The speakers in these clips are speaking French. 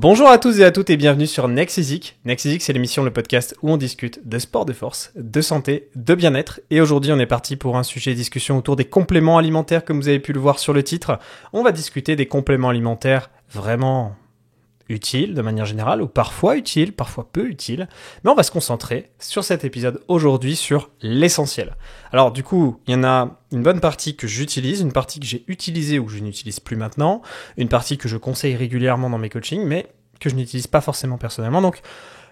Bonjour à tous et à toutes et bienvenue sur Next Physique. Next Physique, c'est l'émission, le podcast où on discute de sport de force, de santé, de bien-être. Et aujourd'hui, on est parti pour un sujet de discussion autour des compléments alimentaires, comme vous avez pu le voir sur le titre. On va discuter des compléments alimentaires vraiment utiles de manière générale, ou parfois utiles, parfois peu utiles. Mais on va se concentrer sur cet épisode aujourd'hui sur l'essentiel. Alors du coup, il y en a une bonne partie que j'utilise, une partie que j'ai utilisée ou que je n'utilise plus maintenant, une partie que je conseille régulièrement dans mes coachings, mais que je n'utilise pas forcément personnellement. Donc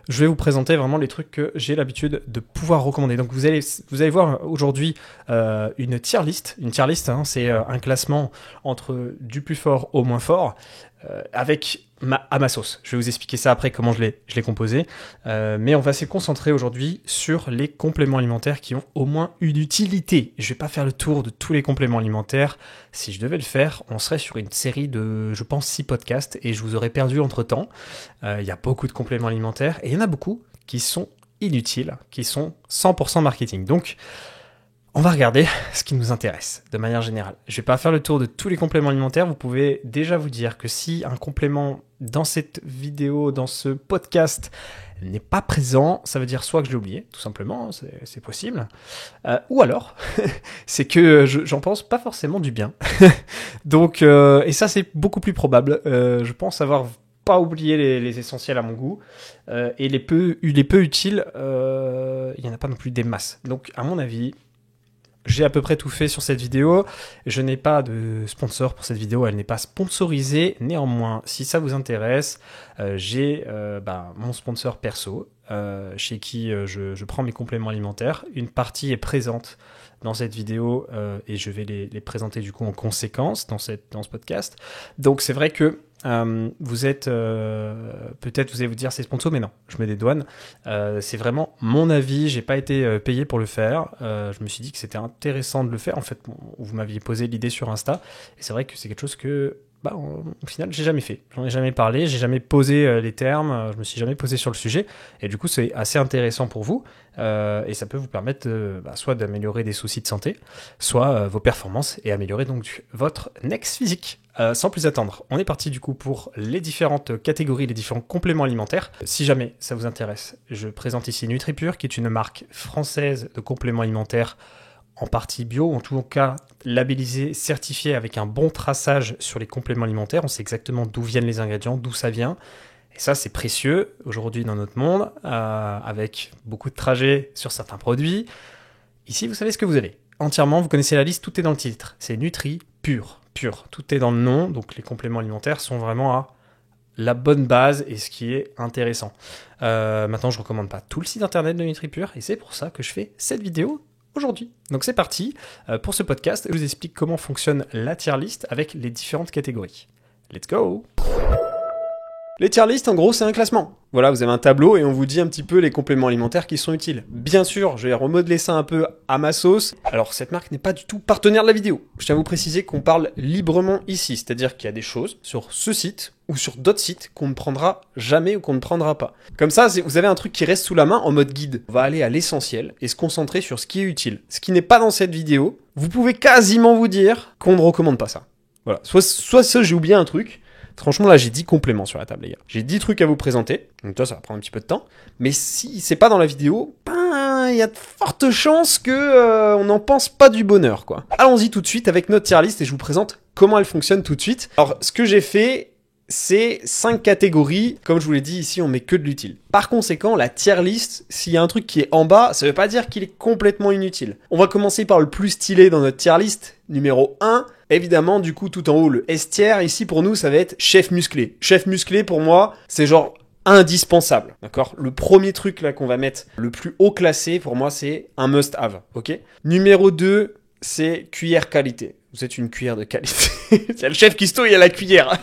je vais vous présenter vraiment les trucs que j'ai l'habitude de pouvoir recommander. Donc vous allez voir aujourd'hui une tier list. Une tier list, c'est un classement entre du plus fort au moins fort, avec à ma sauce. Je vais vous expliquer ça après, comment je l'ai composé. Mais on va se concentrer aujourd'hui sur les compléments alimentaires qui ont au moins une utilité. Je vais pas faire le tour de tous les compléments alimentaires. Si je devais le faire, on serait sur une série de, je pense, 6 podcasts et je vous aurais perdu entre-temps. Il y a beaucoup de compléments alimentaires et il y en a beaucoup qui sont inutiles, qui sont 100% marketing. Donc, on va regarder ce qui nous intéresse de manière générale. Je vais pas faire le tour de tous les compléments alimentaires. Vous pouvez déjà vous dire que si un complément dans cette vidéo, dans ce podcast, n'est pas présent, ça veut dire soit que je l'ai oublié, tout simplement, c'est possible, ou alors, c'est que j'en pense pas forcément du bien. Donc, et ça c'est beaucoup plus probable. Je pense avoir pas oublié les essentiels à mon goût, et les peu utiles, il y en a pas non plus des masses. Donc, à mon avis, j'ai à peu près tout fait sur cette vidéo. Je n'ai pas de sponsor pour cette vidéo, elle n'est pas sponsorisée. Néanmoins, si ça vous intéresse, j'ai mon sponsor perso, chez qui je prends mes compléments alimentaires. Une partie est présente dans cette vidéo et je vais les présenter du coup en conséquence dans ce podcast. Donc c'est vrai que vous êtes peut-être vous allez vous dire c'est sponsor, mais non, je me dédouane. C'est vraiment mon avis, j'ai pas été payé pour le faire. Je me suis dit que c'était intéressant de le faire. En fait, vous m'aviez posé l'idée sur Insta et c'est vrai que c'est quelque chose que au final, j'ai jamais fait. J'en ai jamais parlé, j'ai jamais posé les termes, je me suis jamais posé sur le sujet. Et du coup, c'est assez intéressant pour vous. Et ça peut vous permettre soit d'améliorer des soucis de santé, soit vos performances et améliorer donc votre Next Physique. Sans plus attendre, on est parti du coup pour les différentes catégories, les différents compléments alimentaires. Si jamais ça vous intéresse, je présente ici NutriPure, qui est une marque française de compléments alimentaires en partie bio, en tout cas labellisé, certifié avec un bon traçage sur les compléments alimentaires. On sait exactement d'où viennent les ingrédients, d'où ça vient. Et ça, c'est précieux aujourd'hui dans notre monde, avec beaucoup de trajets sur certains produits. Ici, vous savez ce que vous avez. Entièrement, vous connaissez la liste, tout est dans le titre. C'est NutriPure. Pur. Tout est dans le nom, donc les compléments alimentaires sont vraiment à la bonne base et ce qui est intéressant. Maintenant, je ne recommande pas tout le site internet de NutriPure et c'est pour ça que je fais cette vidéo aujourd'hui. Donc c'est parti pour ce podcast. Je vous explique comment fonctionne la tier list avec les différentes catégories. Let's go! Les tier list, en gros, c'est un classement. Voilà, vous avez un tableau et on vous dit un petit peu les compléments alimentaires qui sont utiles. Bien sûr, je vais remodeler ça un peu à ma sauce. Alors, cette marque n'est pas du tout partenaire de la vidéo. Je tiens à vous préciser qu'on parle librement ici. C'est-à-dire qu'il y a des choses sur ce site ou sur d'autres sites qu'on ne prendra jamais ou qu'on ne prendra pas. Comme ça, vous avez un truc qui reste sous la main en mode guide. On va aller à l'essentiel et se concentrer sur ce qui est utile. Ce qui n'est pas dans cette vidéo, vous pouvez quasiment vous dire qu'on ne recommande pas ça. Voilà. Soit ça, j'ai oublié un truc. Franchement, là, j'ai 10 compléments sur la table, les gars. J'ai 10 trucs à vous présenter. Donc, ça va prendre un petit peu de temps. Mais si c'est pas dans la vidéo, il y a de fortes chances que on n'en pense pas du bonheur, quoi. Allons-y tout de suite avec notre tier list et je vous présente comment elle fonctionne tout de suite. Alors, ce que j'ai fait, c'est 5 catégories. Comme je vous l'ai dit, ici, on met que de l'utile. Par conséquent, la tier list, s'il y a un truc qui est en bas, ça veut pas dire qu'il est complètement inutile. On va commencer par le plus stylé dans notre tier list, numéro 1. Évidemment, du coup, tout en haut, le S tier, ici, pour nous, ça va être chef musclé. Chef musclé, pour moi, c'est genre indispensable, d'accord? Le premier truc, là, qu'on va mettre le plus haut classé, pour moi, c'est un must-have, ok? Numéro 2, c'est cuillère qualité. Vous êtes une cuillère de qualité. Il y a le chef Kisto, il y a la cuillère.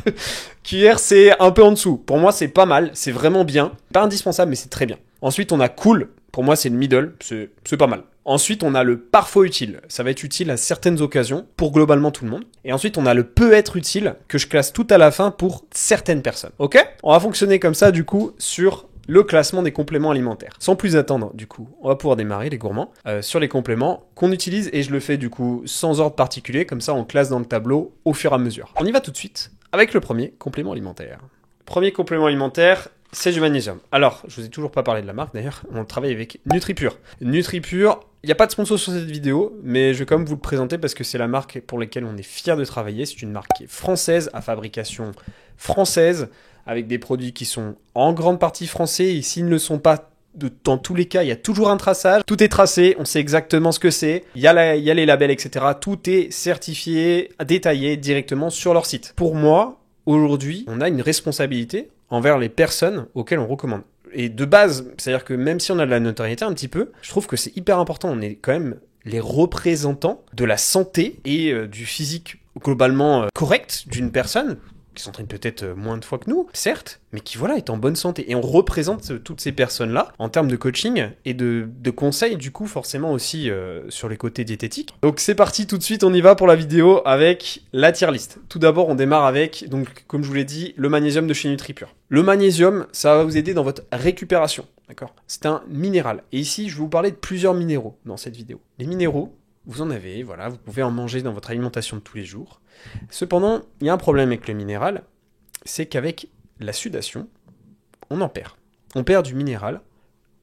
Cuillère, c'est un peu en dessous. Pour moi, c'est pas mal, c'est vraiment bien. Pas indispensable, mais c'est très bien. Ensuite, on a cool. Pour moi, c'est le middle, c'est pas mal. Ensuite, on a le parfois utile. Ça va être utile à certaines occasions pour globalement tout le monde. Et ensuite, on a le peut être utile que je classe tout à la fin pour certaines personnes. Ok? On va fonctionner comme ça, du coup, sur le classement des compléments alimentaires. Sans plus attendre, du coup, on va pouvoir démarrer les gourmands sur les compléments qu'on utilise et je le fais, du coup, sans ordre particulier. Comme ça, on classe dans le tableau au fur et à mesure. On y va tout de suite avec le premier complément alimentaire. Premier complément alimentaire, c'est du magnésium. Alors, je vous ai toujours pas parlé de la marque d'ailleurs, on travaille avec NutriPure. NutriPure, il n'y a pas de sponsor sur cette vidéo, mais je vais quand même vous le présenter parce que c'est la marque pour laquelle on est fiers de travailler. C'est une marque qui est française, à fabrication française, avec des produits qui sont en grande partie français, et s'ils ne le sont pas, dans tous les cas, il y a toujours un traçage. Tout est tracé, on sait exactement ce que c'est. Il y a les labels, etc. Tout est certifié, détaillé directement sur leur site. Pour moi, aujourd'hui, on a une responsabilité envers les personnes auxquelles on recommande. Et de base, c'est-à-dire que même si on a de la notoriété un petit peu, je trouve que c'est hyper important. On est quand même les représentants de la santé et du physique globalement correct d'une personne qui s'entraîne peut-être moins de fois que nous, certes, mais qui voilà est en bonne santé. Et on représente toutes ces personnes-là en termes de coaching et de conseils, du coup forcément aussi sur les côtés diététiques. Donc c'est parti, tout de suite on y va pour la vidéo avec la tier list. Tout d'abord on démarre avec, donc comme je vous l'ai dit, le magnésium de chez NutriPure. Le magnésium, ça va vous aider dans votre récupération, d'accord ? C'est un minéral. Et ici je vais vous parler de plusieurs minéraux dans cette vidéo. Les minéraux, vous en avez, voilà, vous pouvez en manger dans votre alimentation de tous les jours. Cependant, il y a un problème avec le minéral, c'est qu'avec la sudation, on en perd. On perd du minéral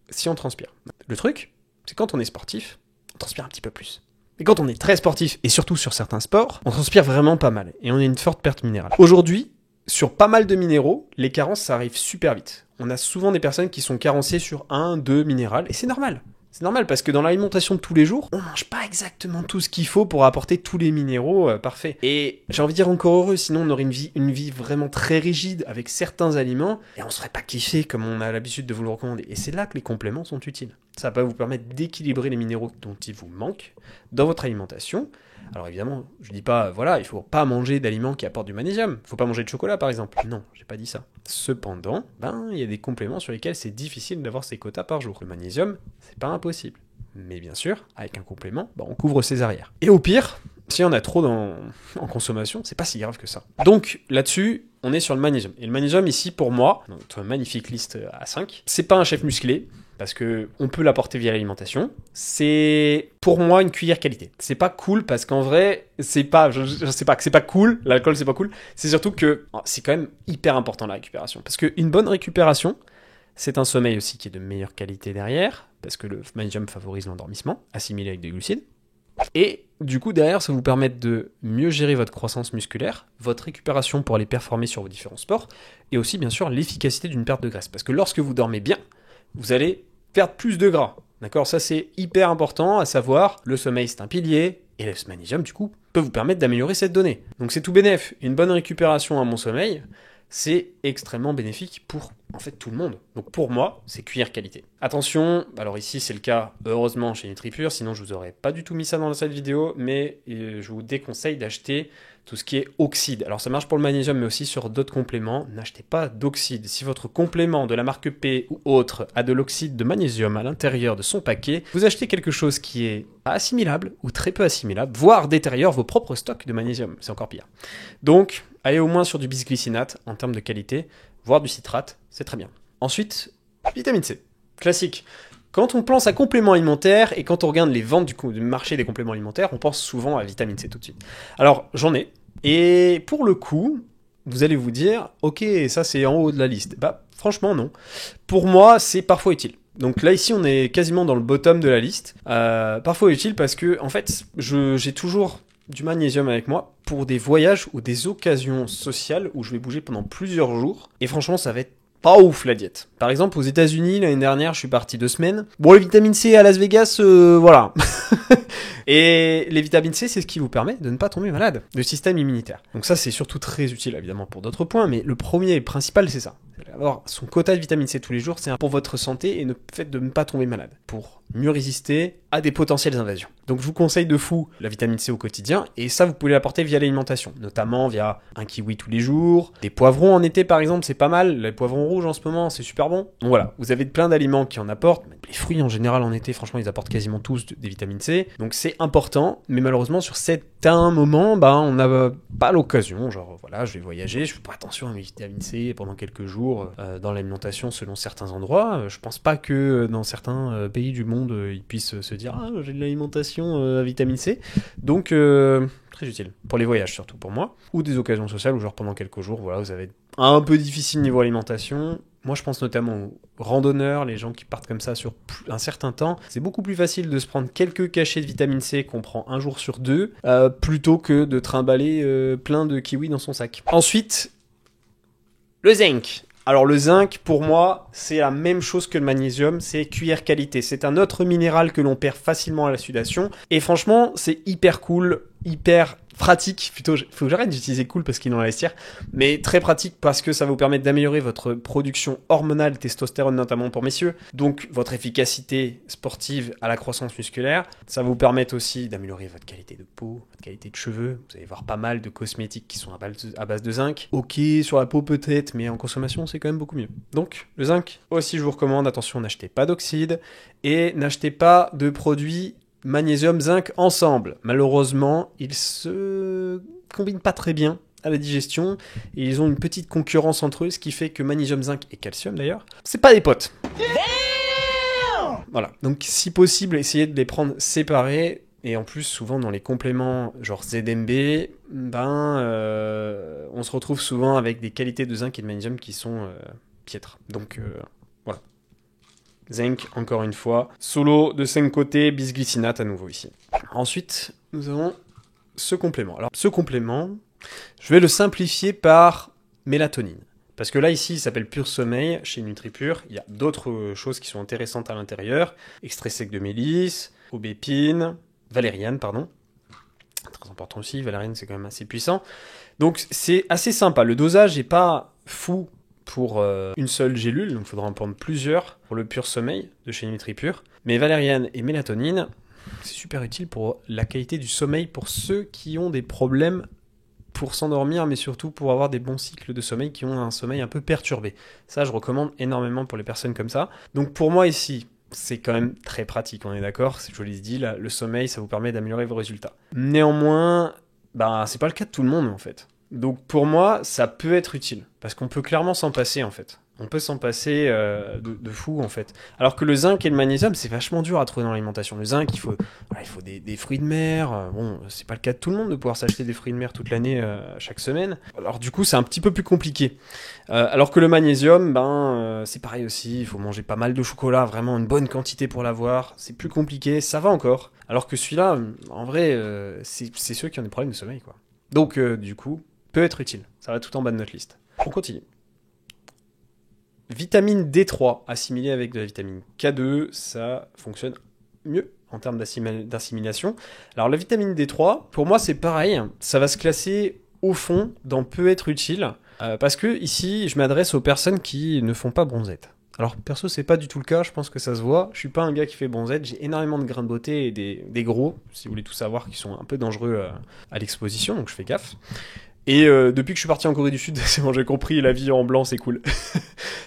si on transpire. Le truc, c'est quand on est sportif, on transpire un petit peu plus. Mais quand on est très sportif, et surtout sur certains sports, on transpire vraiment pas mal, et on a une forte perte minérale. Aujourd'hui, sur pas mal de minéraux, les carences, ça arrive super vite. On a souvent des personnes qui sont carencées sur 1-2 minérales, et c'est normal. C'est normal parce que dans l'alimentation de tous les jours, on mange pas exactement tout ce qu'il faut pour apporter tous les minéraux parfaits. Et j'ai envie de dire encore heureux, sinon on aurait une vie vraiment très rigide avec certains aliments et on serait pas kiffé comme on a l'habitude de vous le recommander. Et c'est là que les compléments sont utiles. Ça va vous permettre d'équilibrer les minéraux dont il vous manque dans votre alimentation. Alors évidemment, je dis pas, voilà, il faut pas manger d'aliments qui apportent du magnésium. Il faut pas manger de chocolat par exemple. Non, j'ai pas dit ça. Cependant, il y a des compléments sur lesquels c'est difficile d'avoir ces quotas par jour. Le magnésium, c'est pas impossible. Mais bien sûr, avec un complément, on couvre ses arrières. Et au pire, si on a trop en consommation, c'est pas si grave que ça. Donc là-dessus, on est sur le magnésium. Et le magnésium ici, pour moi, notre magnifique liste à 5, c'est pas un chef musclé. Parce que on peut l'apporter via l'alimentation. C'est pour moi une cuillère qualité. C'est pas cool parce qu'en vrai, c'est pas, je sais pas que c'est pas cool. L'alcool c'est pas cool. C'est surtout que c'est quand même hyper important la récupération. Parce qu'une bonne récupération, c'est un sommeil aussi qui est de meilleure qualité derrière. Parce que le magnésium favorise l'endormissement, assimilé avec des glucides. Et du coup derrière, ça vous permet de mieux gérer votre croissance musculaire, votre récupération pour aller performer sur vos différents sports, et aussi bien sûr l'efficacité d'une perte de graisse. Parce que lorsque vous dormez bien, vous allez perdre plus de gras. D'accord ? Ça, c'est hyper important à savoir. Le sommeil, c'est un pilier. Et le magnésium, du coup, peut vous permettre d'améliorer cette donnée. Donc, c'est tout bénef. Une bonne récupération à mon sommeil, c'est extrêmement bénéfique pour, en fait, tout le monde. Donc, pour moi, c'est cuillère qualité. Attention, alors ici, c'est le cas, heureusement, chez NutriPure. Sinon, je vous aurais pas du tout mis ça dans cette vidéo. Mais je vous déconseille d'acheter tout ce qui est oxyde. Alors ça marche pour le magnésium, mais aussi sur d'autres compléments. N'achetez pas d'oxyde. Si votre complément de la marque P ou autre a de l'oxyde de magnésium à l'intérieur de son paquet, vous achetez quelque chose qui est pas assimilable ou très peu assimilable, voire détériore vos propres stocks de magnésium. C'est encore pire. Donc, allez au moins sur du bisglycinate en termes de qualité, voire du citrate, c'est très bien. Ensuite, vitamine C. Classique. Quand on pense à compléments alimentaires et quand on regarde les ventes du marché des compléments alimentaires, on pense souvent à vitamine C tout de suite. Alors, j'en ai. Et pour le coup, vous allez vous dire, ok, ça c'est en haut de la liste. Franchement, non. Pour moi, c'est parfois utile. Donc là, ici, on est quasiment dans le bottom de la liste. Parfois utile parce que, en fait, j'ai toujours du magnésium avec moi pour des voyages ou des occasions sociales où je vais bouger pendant plusieurs jours. Et franchement, ça va être pas ouf la diète. Par exemple, aux États-Unis, l'année dernière, je suis parti 2 semaines. Bon, les vitamines C à Las Vegas, voilà. Et les vitamines C, c'est ce qui vous permet de ne pas tomber malade, le système immunitaire. Donc ça, c'est surtout très utile, évidemment, pour d'autres points, mais le premier et principal, c'est ça. Alors, son quota de vitamine C tous les jours, c'est pour votre santé et le fait de ne pas tomber malade, pour mieux résister à des potentielles invasions. Donc je vous conseille de fou la vitamine C au quotidien, et ça vous pouvez l'apporter via l'alimentation, notamment via un kiwi tous les jours, des poivrons en été par exemple, c'est pas mal, les poivrons rouges en ce moment, c'est super bon. Donc voilà, vous avez plein d'aliments qui en apportent, les fruits en général en été, franchement ils apportent quasiment tous des vitamines C, donc c'est important, mais malheureusement sur certains moments, on n'a pas l'occasion, genre voilà, je vais voyager, je fais pas attention à mes vitamines C pendant quelques jours dans l'alimentation selon certains endroits, je pense pas que dans certains pays du monde ils puissent se dire ah j'ai de l'alimentation à vitamine C, donc très utile pour les voyages surtout pour moi, ou des occasions sociales où genre pendant quelques jours voilà vous avez Un peu difficile niveau alimentation. Moi, je pense notamment aux randonneurs, les gens qui partent comme ça sur un certain temps. C'est beaucoup plus facile de se prendre quelques cachets de vitamine C qu'on prend un jour sur deux, plutôt que de trimballer plein de kiwis dans son sac. Ensuite, le zinc. Alors le zinc, pour moi, c'est la même chose que le magnésium, c'est cuillère qualité. C'est un autre minéral que l'on perd facilement à la sudation. Et franchement, c'est hyper cool, hyper pratique. Plutôt, faut que j'arrête d'utiliser cool parce qu'il est dans la vestiaire. Mais très pratique parce que ça va vous permettre d'améliorer votre production hormonale, testostérone notamment pour messieurs. Donc votre efficacité sportive à la croissance musculaire. Ça va vous permettre aussi d'améliorer votre qualité de peau, votre qualité de cheveux. Vous allez voir pas mal de cosmétiques qui sont à base de zinc. Ok, sur la peau peut-être, mais en consommation c'est quand même beaucoup mieux. Donc le zinc, aussi je vous recommande, attention, n'achetez pas d'oxyde et n'achetez pas de produits magnésium, zinc ensemble. Malheureusement, ils se combinent pas très bien à la digestion et ils ont une petite concurrence entre eux, ce qui fait que magnésium, zinc et calcium d'ailleurs, c'est pas des potes. Voilà. Donc si possible, essayez de les prendre séparés. Et en plus, souvent dans les compléments genre ZMB, on se retrouve souvent avec des qualités de zinc et de magnésium qui sont piètres. Donc voilà. Zinc, encore une fois. Solo de 5 côtés, bisglycinate à nouveau ici. Ensuite, nous avons ce complément. Alors, ce complément, je vais le simplifier par mélatonine. Parce que là, ici, il s'appelle Pur Sommeil, chez NutriPure. Il y a d'autres choses qui sont intéressantes à l'intérieur. Extrait sec de mélisse, aubépine, valériane, pardon. Très important aussi, valériane, c'est quand même assez puissant. Donc, c'est assez sympa. Le dosage n'est pas fou pour une seule gélule, donc il faudra en prendre plusieurs pour le Pur Sommeil de chez NutriPure. Mais valériane et mélatonine, c'est super utile pour la qualité du sommeil pour ceux qui ont des problèmes pour s'endormir, mais surtout pour avoir des bons cycles de sommeil, qui ont un sommeil un peu perturbé. Ça, je recommande énormément pour les personnes comme ça. Donc pour moi ici, c'est quand même très pratique, on est d'accord, je vous l'ai dit, là, le sommeil, ça vous permet d'améliorer vos résultats. Néanmoins, c'est pas le cas de tout le monde en fait. Donc pour moi, ça peut être utile, parce qu'on peut clairement s'en passer en fait. On peut s'en passer de fou en fait. Alors que le zinc et le magnésium, c'est vachement dur à trouver dans l'alimentation. Le zinc, il faut des fruits de mer. Bon, c'est pas le cas de tout le monde de pouvoir s'acheter des fruits de mer toute l'année, chaque semaine. Alors du coup, c'est un petit peu plus compliqué. Alors que le magnésium, c'est pareil aussi. Il faut manger pas mal de chocolat, vraiment une bonne quantité pour l'avoir. C'est plus compliqué, ça va encore. Alors que celui-là, en vrai, c'est ceux qui ont des problèmes de sommeil, quoi. Donc du coup, peut être utile. Ça va tout en bas de notre liste. On continue. Vitamine D3 assimilée avec de la vitamine K2, ça fonctionne mieux en termes d'assimilation. Alors la vitamine D3, pour moi c'est pareil, ça va se classer au fond dans peut être utile, parce que ici je m'adresse aux personnes qui ne font pas bronzette. Alors perso c'est pas du tout le cas, je pense que ça se voit, je suis pas un gars qui fait bronzette, j'ai énormément de grains de beauté et des gros, si vous voulez tout savoir, qui sont un peu dangereux à l'exposition, donc je fais gaffe. Et depuis que je suis parti en Corée du Sud, c'est bon, j'ai compris, la vie en blanc, c'est cool.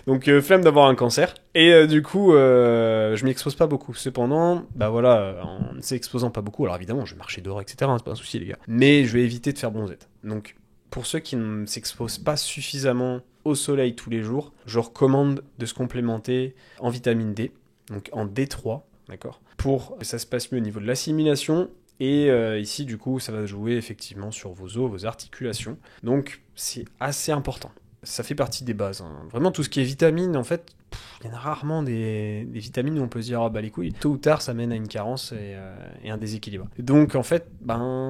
Donc, flemme d'avoir un cancer. Et du coup, je m'y expose pas beaucoup. Cependant, en s'exposant pas beaucoup, alors évidemment, je vais marcher dehors, etc., c'est pas un souci, les gars. Mais je vais éviter de faire bronzette. Donc, pour ceux qui ne s'exposent pas suffisamment au soleil tous les jours, je recommande de se complémenter en vitamine D, donc en D3, d'accord, pour que ça se passe mieux au niveau de l'assimilation. Et ici, du coup, ça va jouer effectivement sur vos os, vos articulations. Donc, c'est assez important. Ça fait partie des bases. Hein. Vraiment, tout ce qui est vitamines, en fait, il y en a rarement des vitamines où on peut se dire, les couilles, tôt ou tard, ça mène à une carence et un déséquilibre. Donc, en fait,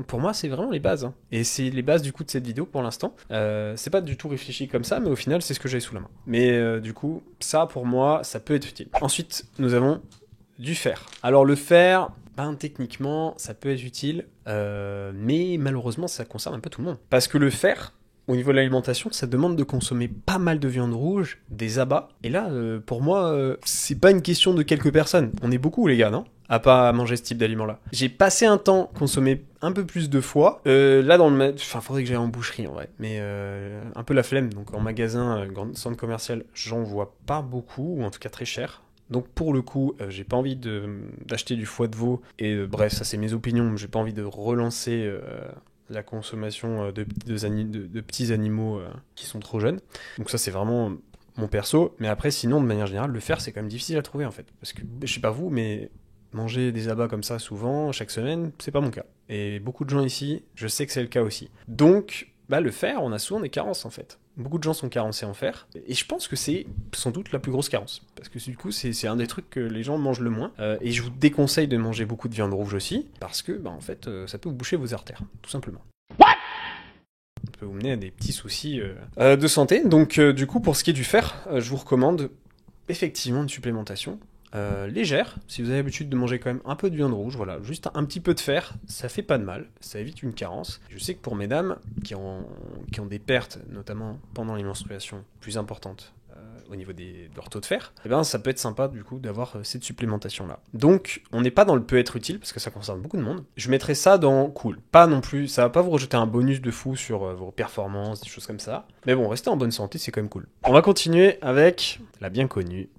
pour moi, c'est vraiment les bases. Hein. Et c'est les bases, du coup, de cette vidéo pour l'instant. C'est pas du tout réfléchi comme ça, mais au final, c'est ce que j'ai sous la main. Mais du coup, ça, pour moi, ça peut être utile. Ensuite, nous avons du fer. Alors, le fer... techniquement, ça peut être utile, mais malheureusement, ça concerne un peu tout le monde. Parce que le fer, au niveau de l'alimentation, ça demande de consommer pas mal de viande rouge, des abats. Et là, pour moi, c'est pas une question de quelques personnes. On est beaucoup, les gars, non ? À pas manger ce type d'aliment-là. J'ai passé un temps consommer un peu plus de fois. Là, faudrait que j'aille en boucherie, en vrai. Mais un peu la flemme. Donc, en magasin, grand centre commercial, j'en vois pas beaucoup, ou en tout cas très cher. Donc pour le coup, j'ai pas envie d'acheter du foie de veau, et bref, ça c'est mes opinions, mais j'ai pas envie de relancer la consommation de petits animaux qui sont trop jeunes. Donc ça c'est vraiment mon perso, mais après sinon de manière générale, le fer c'est quand même difficile à trouver en fait, parce que je sais pas vous, mais manger des abats comme ça souvent, chaque semaine, c'est pas mon cas. Et beaucoup de gens ici, je sais que c'est le cas aussi. Donc le fer, on a souvent des carences en fait. Beaucoup de gens sont carencés en fer. Et je pense que c'est sans doute la plus grosse carence. Parce que du coup, c'est un des trucs que les gens mangent le moins. Et je vous déconseille de manger beaucoup de viande rouge aussi. Parce que, en fait, ça peut vous boucher vos artères, tout simplement. Ça peut vous mener à des petits soucis de santé. Donc, du coup, pour ce qui est du fer, je vous recommande effectivement une supplémentation. Légère, si vous avez l'habitude de manger quand même un peu de viande rouge, voilà, juste un petit peu de fer, ça fait pas de mal, ça évite une carence. Je sais que pour mesdames qui ont des pertes, notamment pendant les menstruations plus importantes au niveau de leur taux de fer, eh ben, ça peut être sympa du coup d'avoir cette supplémentation là. Donc on n'est pas dans le peut être utile parce que ça concerne beaucoup de monde. Je mettrais ça dans cool, pas non plus, ça va pas vous rejeter un bonus de fou sur vos performances, des choses comme ça. Mais bon, rester en bonne santé, c'est quand même cool. On va continuer avec la bien connue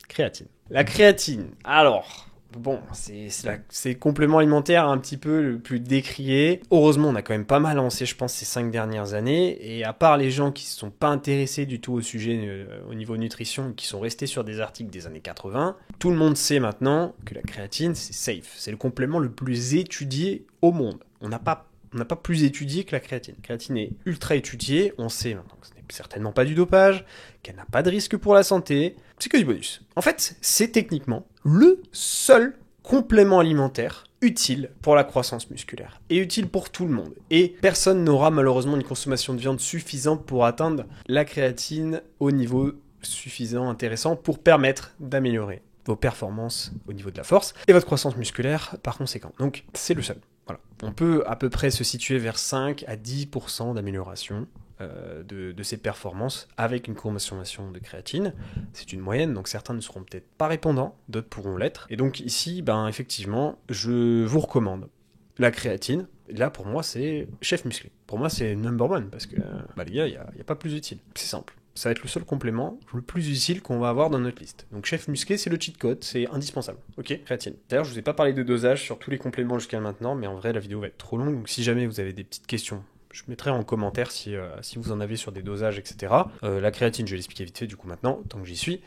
créatine. La créatine, alors, bon, c'est le complément alimentaire un petit peu le plus décrié. Heureusement, on a quand même pas mal avancé, je pense, ces 5 dernières années. Et à part les gens qui ne se sont pas intéressés du tout au sujet au niveau nutrition, qui sont restés sur des articles des années 80, tout le monde sait maintenant que la créatine, c'est safe. C'est le complément le plus étudié au monde. On n'a pas plus étudié que la créatine. La créatine est ultra étudiée, on sait maintenant que ce n'est certainement pas du dopage, qu'elle n'a pas de risque pour la santé, c'est que du bonus. En fait, c'est techniquement le seul complément alimentaire utile pour la croissance musculaire, et utile pour tout le monde. Et personne n'aura malheureusement une consommation de viande suffisante pour atteindre la créatine au niveau suffisant, intéressant, pour permettre d'améliorer vos performances au niveau de la force, et votre croissance musculaire par conséquent. Donc, c'est le seul. Voilà. On peut à peu près se situer vers 5 à 10% d'amélioration de ces performances avec une consommation de créatine. C'est une moyenne, donc certains ne seront peut-être pas répondants, d'autres pourront l'être. Et donc ici, effectivement, je vous recommande la créatine. Là, pour moi, c'est chef musclé. Pour moi, c'est number one, parce que, les gars, il n'y a pas plus utile. C'est simple. Ça va être le seul complément le plus utile qu'on va avoir dans notre liste. Donc chef musclé, c'est le cheat code, c'est indispensable. Ok, créatine. D'ailleurs, je vous ai pas parlé de dosage sur tous les compléments jusqu'à maintenant, mais en vrai, la vidéo va être trop longue. Donc si jamais vous avez des petites questions, je mettrai en commentaire si vous en avez sur des dosages, etc. La créatine, je vais l'expliquer vite fait du coup maintenant, tant que j'y suis.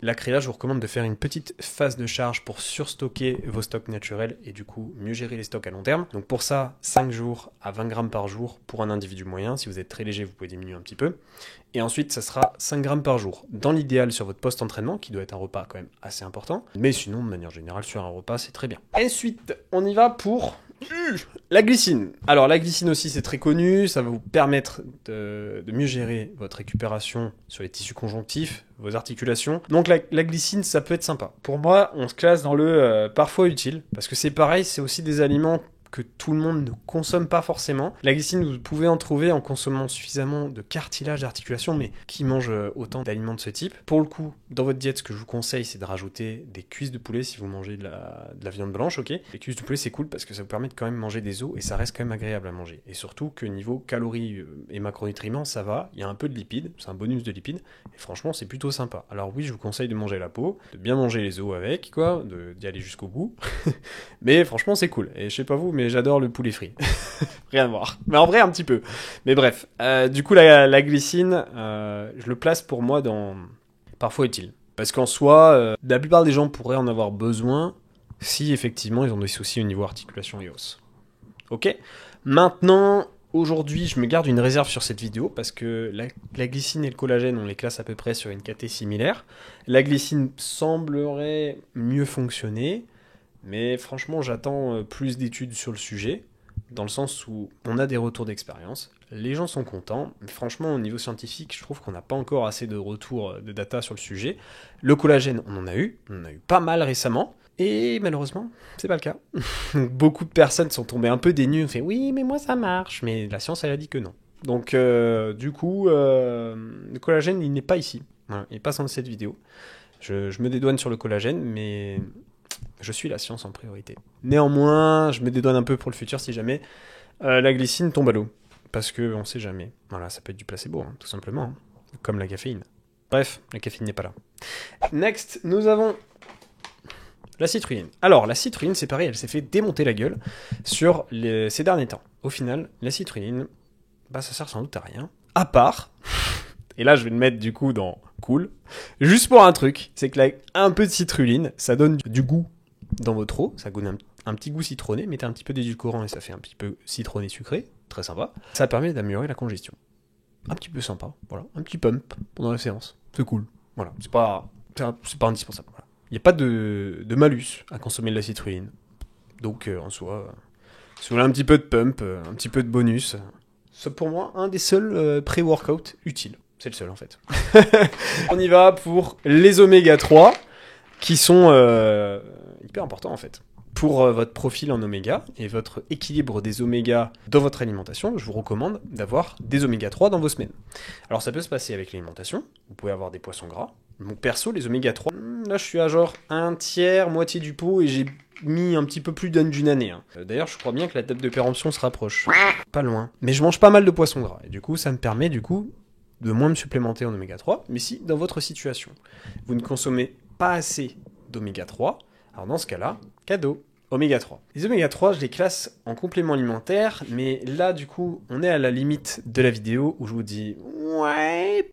La créa, je vous recommande de faire une petite phase de charge pour surstocker vos stocks naturels et du coup mieux gérer les stocks à long terme. Donc pour ça, 5 jours à 20 grammes par jour pour un individu moyen. Si vous êtes très léger, vous pouvez diminuer un petit peu. Et ensuite, ça sera 5 grammes par jour. Dans l'idéal sur votre post-entraînement, qui doit être un repas quand même assez important. Mais sinon, de manière générale, sur un repas, c'est très bien. Ensuite, on y va pour la glycine. Alors la glycine aussi, c'est très connu. Ça va vous permettre de mieux gérer votre récupération sur les tissus conjonctifs, vos articulations. Donc la glycine, ça peut être sympa. Pour moi, on se classe dans le parfois utile. Parce que c'est pareil, c'est aussi des aliments que tout le monde ne consomme pas forcément. La glycine, vous pouvez en trouver en consommant suffisamment de cartilage d'articulation, mais qui mange autant d'aliments de ce type. Pour le coup, dans votre diète, ce que je vous conseille, c'est de rajouter des cuisses de poulet si vous mangez de la viande blanche, ok. Les cuisses de poulet, c'est cool parce que ça vous permet de quand même manger des os et ça reste quand même agréable à manger. Et surtout que niveau calories et macronutriments, ça va. Il y a un peu de lipides, c'est un bonus de lipides. Et franchement, c'est plutôt sympa. Alors oui, je vous conseille de manger la peau, de bien manger les os avec, quoi, d'y aller jusqu'au bout. Mais franchement, c'est cool. Et je sais pas vous, mais j'adore le poulet frit. Rien à voir. Mais en vrai, un petit peu. Mais bref. Du coup, la glycine, je le place pour moi dans parfois utile. Parce qu'en soi, la plupart des gens pourraient en avoir besoin si effectivement ils ont des soucis au niveau articulation et os. Ok ? Maintenant, aujourd'hui, je me garde une réserve sur cette vidéo parce que la glycine et le collagène, on les classe à peu près sur une caté similaire. La glycine semblerait mieux fonctionner. Mais franchement, j'attends plus d'études sur le sujet, dans le sens où on a des retours d'expérience, les gens sont contents, mais franchement, au niveau scientifique, je trouve qu'on n'a pas encore assez de retours de data sur le sujet. Le collagène, on en a eu pas mal récemment, et malheureusement, c'est pas le cas. Beaucoup de personnes sont tombées un peu dénues, ont fait « oui, mais moi ça marche », mais la science, elle a dit que non. Donc, du coup, le collagène, il n'est pas ici, voilà, il n'est pas dans cette vidéo. Je me dédouane sur le collagène, mais je suis la science en priorité. Néanmoins, je me dédouane un peu pour le futur si jamais la glycine tombe à l'eau. Parce qu'on sait jamais. Voilà, ça peut être du placebo, tout simplement. Hein. Comme la caféine. Bref, la caféine n'est pas là. Next, nous avons la citrulline. Alors, la citrulline, c'est pareil, elle s'est fait démonter la gueule sur ces derniers temps. Au final, la citrulline, ça sert sans doute à rien. À part... Et là, je vais le mettre du coup dans cool. Juste pour un truc, c'est que un peu de citrulline, ça donne du goût dans votre eau. Ça donne un petit goût citronné. Mettez un petit peu d'édulcorant et ça fait un petit peu citronné sucré. Très sympa. Ça permet d'améliorer la congestion. un petit peu sympa, voilà, un petit pump pendant la séance, c'est cool, voilà, c'est pas indispensable, voilà. Il n'y a pas de malus à consommer de la citrulline, donc en soi, si vous voulez un petit peu de pump, un petit peu de bonus, c'est pour moi un des seuls pré-workout utiles, c'est le seul en fait. On y va pour les oméga 3, qui sont hyper importants en fait. Pour votre profil en oméga et votre équilibre des oméga dans votre alimentation, je vous recommande d'avoir des oméga 3 dans vos semaines. Alors ça peut se passer avec l'alimentation, vous pouvez avoir des poissons gras. Donc perso, les oméga 3, là je suis à genre un tiers, moitié du pot et j'ai mis un petit peu plus d'une année. D'ailleurs, je crois bien que la date de péremption se rapproche. Pas loin. Mais je mange pas mal de poissons gras et du coup, ça me permet de moins me supplémenter en oméga 3. Mais si, dans votre situation, vous ne consommez pas assez d'oméga 3, alors dans ce cas-là, cadeau, oméga 3. Les oméga 3, je les classe en complément alimentaire, mais là, du coup, on est à la limite de la vidéo où je vous dis ouais.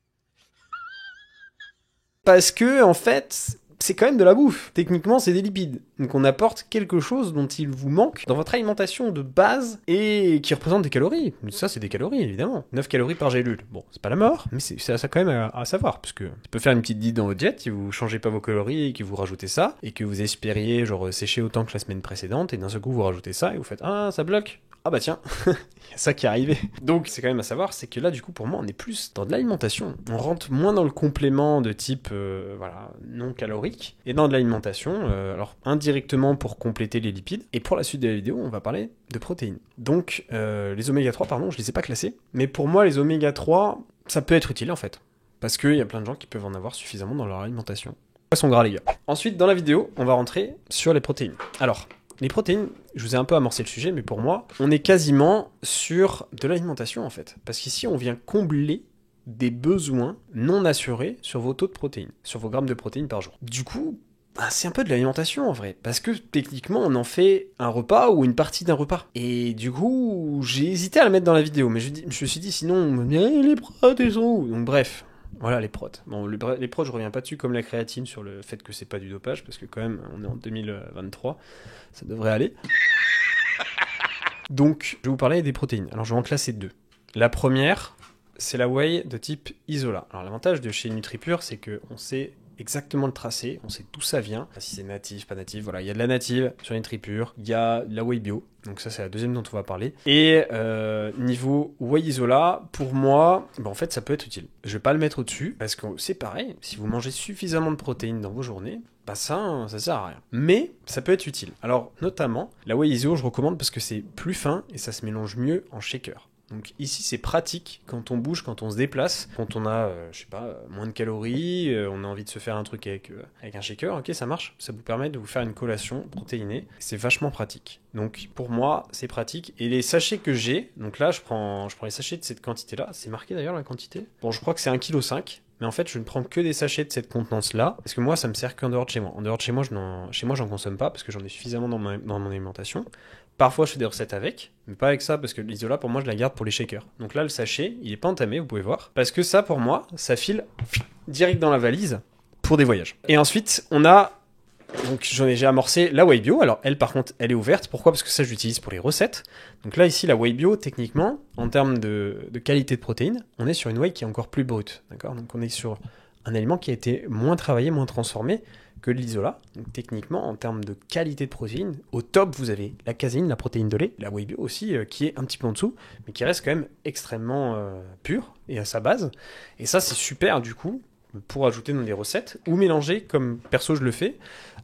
Parce que, en fait, c'est quand même de la bouffe. Techniquement, c'est des lipides. Donc on apporte quelque chose dont il vous manque dans votre alimentation de base et qui représente des calories. Ça, c'est des calories, évidemment. 9 calories par gélule. Bon, c'est pas la mort, mais c'est ça quand même à savoir. Parce que tu peux faire une petite diète dans votre diète si vous changez pas vos calories et que vous rajoutez ça, et que vous espériez genre sécher autant que la semaine précédente, et d'un seul coup vous rajoutez ça, et vous faites « Ah, ça bloque !» Ah bah tiens, il y a ça qui est arrivé. Donc c'est quand même à savoir, c'est que là du coup pour moi on est plus dans de l'alimentation. On rentre moins dans le complément de type voilà, non calorique et dans de l'alimentation, alors indirectement pour compléter les lipides. Et pour la suite de la vidéo on va parler de protéines. Donc les oméga 3 pardon, je les ai pas classés, mais pour moi les oméga 3 ça peut être utile en fait. Parce qu'il y a plein de gens qui peuvent en avoir suffisamment dans leur alimentation. Poisson gras les gars. Ensuite dans la vidéo on va rentrer sur les protéines. Alors les protéines, je vous ai un peu amorcé le sujet, mais pour moi, on est quasiment sur de l'alimentation en fait. Parce qu'ici, on vient combler des besoins non assurés sur vos taux de protéines, sur vos grammes de protéines par jour. Du coup, c'est un peu de l'alimentation en vrai. Parce que techniquement, on en fait un repas ou une partie d'un repas. Et du coup, j'ai hésité à le mettre dans la vidéo, mais je me suis dit sinon, on me dit, les protéines, ils sont où ? Donc bref. Voilà les prods. Bon, les prods, je reviens pas dessus comme la créatine sur le fait que c'est pas du dopage, parce que quand même, on est en 2023, ça devrait aller. Donc, je vais vous parler des protéines. Alors, je vais en classer deux. La première, c'est la whey de type isolat. Alors, l'avantage de chez NutriPure, c'est qu'on sait exactement le tracé, on sait d'où ça vient, si c'est natif, pas natif, voilà, il y a de la native sur NutriPure, il y a de la whey bio, donc ça c'est la deuxième dont on va parler, et niveau whey isolat, pour moi, en fait ça peut être utile. Je vais pas le mettre au-dessus, parce que c'est pareil, si vous mangez suffisamment de protéines dans vos journées, ça sert à rien. Mais ça peut être utile. Alors notamment, la whey iso je recommande parce que c'est plus fin et ça se mélange mieux en shaker. Donc ici c'est pratique quand on bouge, quand on se déplace, quand on a, je sais pas, moins de calories, on a envie de se faire un truc avec un shaker, ok ça marche, ça vous permet de vous faire une collation protéinée, c'est vachement pratique. Donc pour moi c'est pratique, et les sachets que j'ai, donc là je prends les sachets de cette quantité là, c'est marqué d'ailleurs la quantité, bon je crois que c'est 1,5 kg, mais en fait je ne prends que des sachets de cette contenance là, parce que moi ça me sert qu'en dehors de chez moi. En dehors de chez moi, j'en consomme pas, parce que j'en ai suffisamment dans mon alimentation. Parfois, je fais des recettes avec, mais pas avec ça, parce que l'isolat, pour moi, je la garde pour les shakers. Donc là, le sachet, il est pas entamé, vous pouvez voir. Parce que ça, pour moi, ça file direct dans la valise pour des voyages. Et ensuite, on a... Donc j'ai amorcé la whey bio. Alors elle, par contre, elle est ouverte. Pourquoi ? Parce que ça, je l'utilise pour les recettes. Donc là, ici, la whey bio, techniquement, en termes de qualité de protéines, on est sur une whey qui est encore plus brute. D'accord ? Donc on est sur un aliment qui a été moins travaillé, moins transformé que l'isolat. Donc techniquement, en termes de qualité de protéines, au top, vous avez la caséine, la protéine de lait, la whey bio aussi, qui est un petit peu en dessous, mais qui reste quand même extrêmement pure et à sa base. Et ça, c'est super, du coup, pour ajouter dans des recettes, ou mélanger, comme perso je le fais,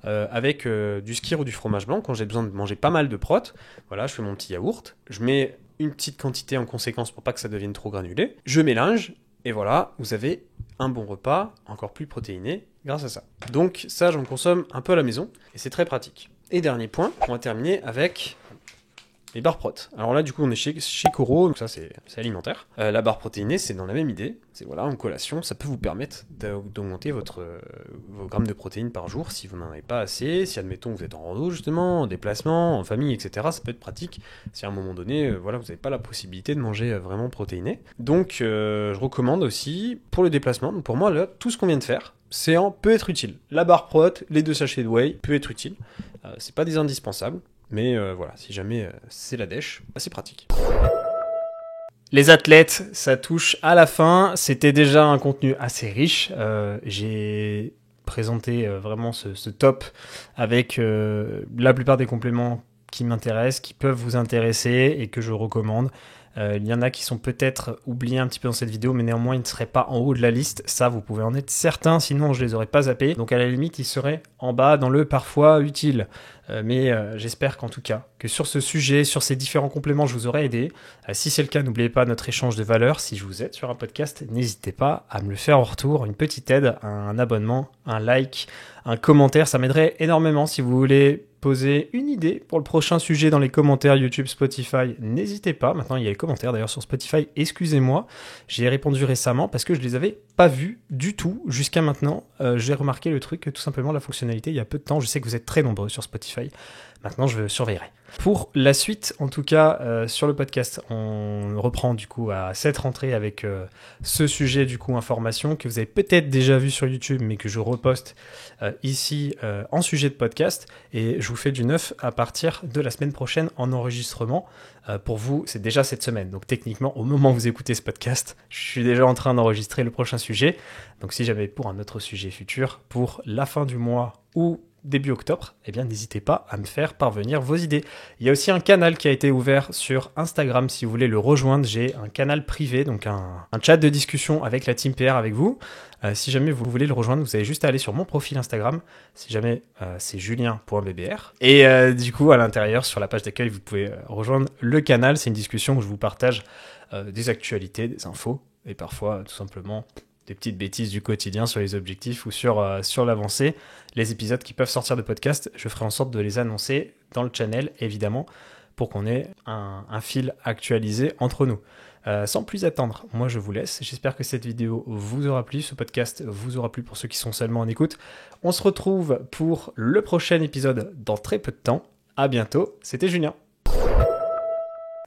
avec du skyr ou du fromage blanc, quand j'ai besoin de manger pas mal de prot. Voilà, je fais mon petit yaourt, je mets une petite quantité en conséquence pour pas que ça devienne trop granulé, je mélange, et voilà, vous avez un bon repas, encore plus protéiné, grâce à ça. Donc ça, j'en consomme un peu à la maison, et c'est très pratique. Et dernier point, on va terminer avec les barres prot. Alors là, du coup, on est chez Coro, donc ça, c'est alimentaire. La barre protéinée, c'est dans la même idée. C'est voilà, en collation, ça peut vous permettre d'augmenter vos grammes de protéines par jour si vous n'en avez pas assez. Si, admettons, vous êtes en rando, justement, en déplacement, en famille, etc., ça peut être pratique. Si à un moment donné, voilà, vous n'avez pas la possibilité de manger vraiment protéiné. Donc, je recommande aussi, pour le déplacement, donc pour moi, là, tout ce qu'on vient de faire, peut être utile. La barre prot, les 2 sachets de whey, peut être utile. C'est pas des indispensables. Mais voilà, si jamais c'est la dèche, c'est pratique. Les athlètes, ça touche à la fin. C'était déjà un contenu assez riche. J'ai présenté vraiment ce top avec la plupart des compléments qui m'intéressent, qui peuvent vous intéresser et que je recommande. Il y en a qui sont peut-être oubliés un petit peu dans cette vidéo, mais néanmoins ils ne seraient pas en haut de la liste. Ça, vous pouvez en être certain, sinon je les aurais pas zappés. Donc à la limite, ils seraient en bas dans le parfois utile. Mais j'espère qu'en tout cas, que sur ce sujet, sur ces différents compléments, je vous aurai aidé. Si c'est le cas, n'oubliez pas notre échange de valeurs. Si je vous aide sur un podcast, n'hésitez pas à me le faire en retour. Une petite aide, un abonnement, un like, un commentaire, ça m'aiderait énormément. Si vous voulez poser une idée pour le prochain sujet dans les commentaires YouTube, Spotify, n'hésitez pas. Maintenant, il y a les commentaires d'ailleurs sur Spotify, excusez-moi. J'y ai répondu récemment parce que je les avais pas vus du tout jusqu'à maintenant. J'ai remarqué le truc, tout simplement la fonctionnalité il y a peu de temps. Je sais que vous êtes très nombreux sur Spotify. Maintenant, je surveillerai. Pour la suite, en tout cas, sur le podcast, on reprend du coup à cette rentrée avec ce sujet du coup information que vous avez peut-être déjà vu sur YouTube, mais que je reposte ici en sujet de podcast. Et je vous fais du neuf à partir de la semaine prochaine en enregistrement. Pour vous, c'est déjà cette semaine. Donc techniquement, au moment où vous écoutez ce podcast, je suis déjà en train d'enregistrer le prochain sujet. Donc si j'avais pour un autre sujet futur, pour la fin du mois ou début octobre, eh bien n'hésitez pas à me faire parvenir vos idées. Il y a aussi un canal qui a été ouvert sur Instagram si vous voulez le rejoindre. J'ai un canal privé, donc un chat de discussion avec la team PR avec vous. Si jamais vous voulez le rejoindre, vous avez juste à aller sur mon profil Instagram. Si jamais c'est julien.bbr. Et du coup, à l'intérieur, sur la page d'accueil, vous pouvez rejoindre le canal. C'est une discussion où je vous partage des actualités, des infos et parfois tout simplement des petites bêtises du quotidien sur les objectifs ou sur l'avancée. Les épisodes qui peuvent sortir de podcast, je ferai en sorte de les annoncer dans le channel, évidemment, pour qu'on ait un fil actualisé entre nous. Sans plus attendre, moi je vous laisse. J'espère que cette vidéo vous aura plu, ce podcast vous aura plu pour ceux qui sont seulement en écoute. On se retrouve pour le prochain épisode dans très peu de temps. À bientôt, c'était Julien.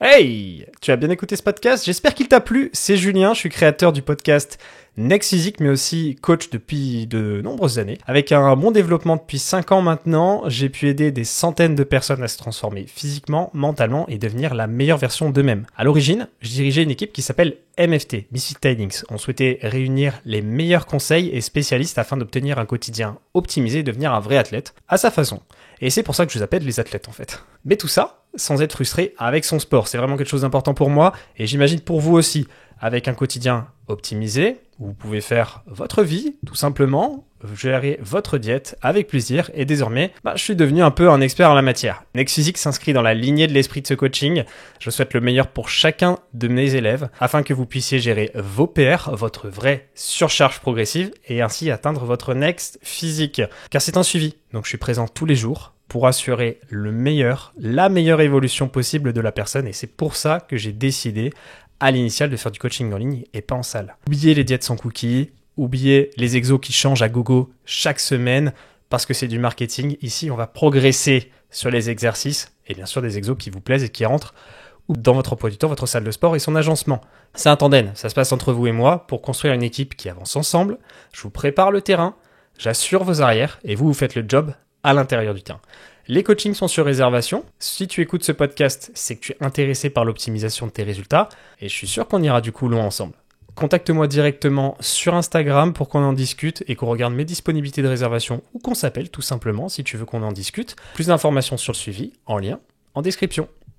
Hey! Tu as bien écouté ce podcast? J'espère qu'il t'a plu. C'est Julien, je suis créateur du podcast Next Physique, mais aussi coach depuis de nombreuses années. Avec un bon développement depuis 5 ans maintenant, j'ai pu aider des centaines de personnes à se transformer physiquement, mentalement et devenir la meilleure version d'eux-mêmes. À l'origine, je dirigeais une équipe qui s'appelle MFT, Misfit Tidings. On souhaitait réunir les meilleurs conseils et spécialistes afin d'obtenir un quotidien optimisé et devenir un vrai athlète, à sa façon. Et c'est pour ça que je vous appelle les athlètes en fait. Mais tout ça, sans être frustré avec son sport. C'est vraiment quelque chose d'important pour moi et j'imagine pour vous aussi. Avec un quotidien optimisé, où vous pouvez faire votre vie, tout simplement, gérer votre diète avec plaisir et désormais, je suis devenu un peu un expert en la matière. Next Physique s'inscrit dans la lignée de l'esprit de ce coaching. Je souhaite le meilleur pour chacun de mes élèves afin que vous puissiez gérer vos PR, votre vraie surcharge progressive et ainsi atteindre votre Next Physique. Car c'est un suivi, donc je suis présent tous les jours pour assurer la meilleure évolution possible de la personne et c'est pour ça que j'ai décidé à l'initial de faire du coaching en ligne et pas en salle. Oubliez les diètes sans cookies, oubliez les exos qui changent à gogo chaque semaine parce que c'est du marketing. Ici, on va progresser sur les exercices et bien sûr des exos qui vous plaisent et qui rentrent dans votre emploi du temps, votre salle de sport et son agencement. C'est un tandem, ça se passe entre vous et moi pour construire une équipe qui avance ensemble. Je vous prépare le terrain, j'assure vos arrières et vous faites le job à l'intérieur du terrain. Les coachings sont sur réservation. Si tu écoutes ce podcast, c'est que tu es intéressé par l'optimisation de tes résultats et je suis sûr qu'on ira du coup loin ensemble. Contacte-moi directement sur Instagram pour qu'on en discute et qu'on regarde mes disponibilités de réservation ou qu'on s'appelle tout simplement si tu veux qu'on en discute. Plus d'informations sur le suivi en lien en description.